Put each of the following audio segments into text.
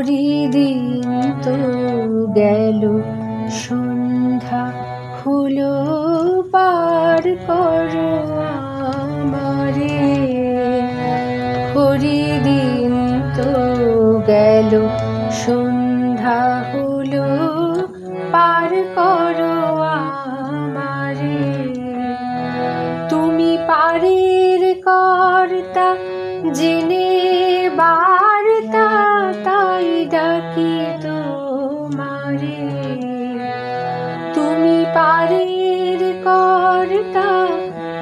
হরিদিন তো গেল, সন্ধ্যা হলো, পার করো আমারে। হরিদিন তো গেল, সন্ধ্যা হলো, পার করো আমারে। তুমি পারের কর্তা, জেনে বার্তা, তাই ডাকি তোমারে। তুমি পারের কর্তা,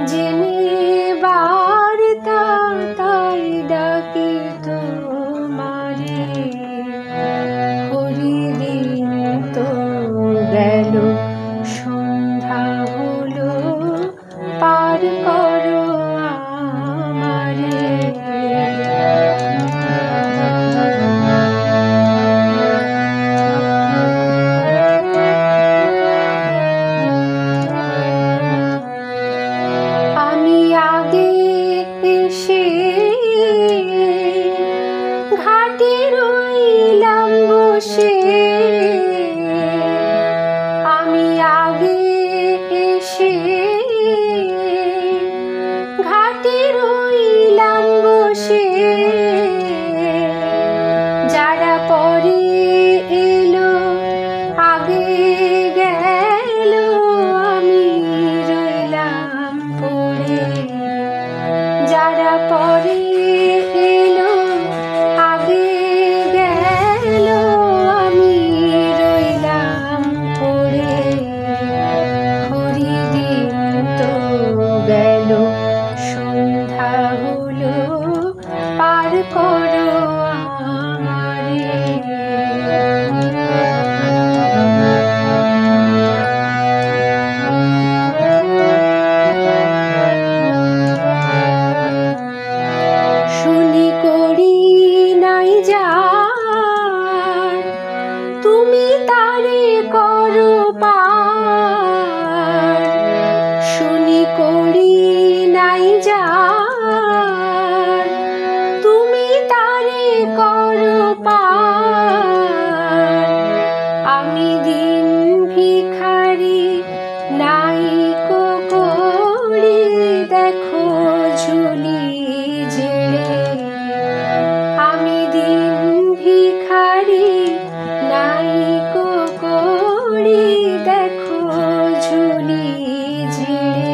জেনে বার্তা, তাই ডাকি তোমারে। হরিদিন তো গেল, সন্ধ্যা হলো, পার করো আমারে। আমি আগে এসে ঘাটে রইলাম বসে, আমি আগে এসে ঘাটে রইলাম বসে। যারা পরে এলো আগে গেল, আমি রইলাম পড়ে। যারা পরে এলো আগে গেল, আমি রইলাম পড়ে। হরিদিন তো গেল, সন্ধ্যা হলো, পার করো আমারে। শুনি করি নাই যার, তুমি তারে করো পার। শুনি করি নাই যার, তুমি তারে করো পার। আমি দিন ভিখারি, নাইকো করি, দেখো ঝুলি ঝেড়ে। আমি দিন ভিখারি, নাইকো করি, দেখো ঝুলি ঝেড়ে।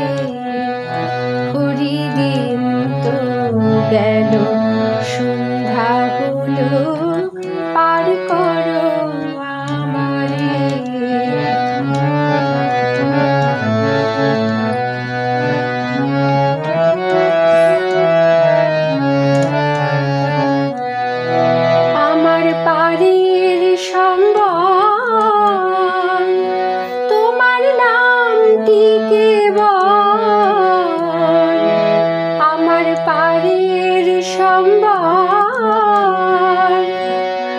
হরিদিন তো গেল, সন্ধ্যা হলো, পার করো আমারে। আমার পারের সম্বল, তোমার নামটিকে বল। আমার পারের সম্বল,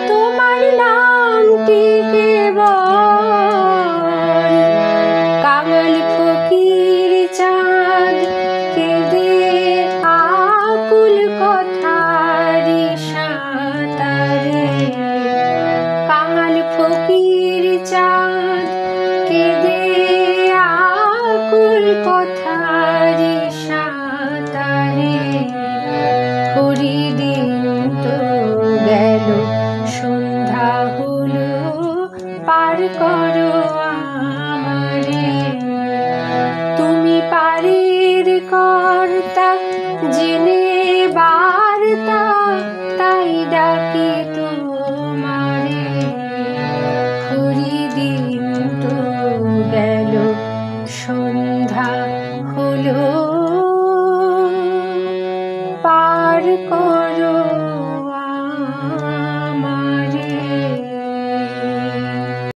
তোমার নামটিকে বল। কাঙাল ফকির চাঁদ কেঁদে আকুল কথারি সাঁতারে। কাঙাল ফকির চাঁদ কেঁদে আকুল কথারি সাঁতারে। হরিদিন তো গেল, সন্ধ্যা হলো, পার করো আমারে। তুমি পারের কর্তা, জেনে বার্তা, তাই ডাকি তোমারে। হরিদিন তো গেল, সন্ধ্যা হলো, পার করো।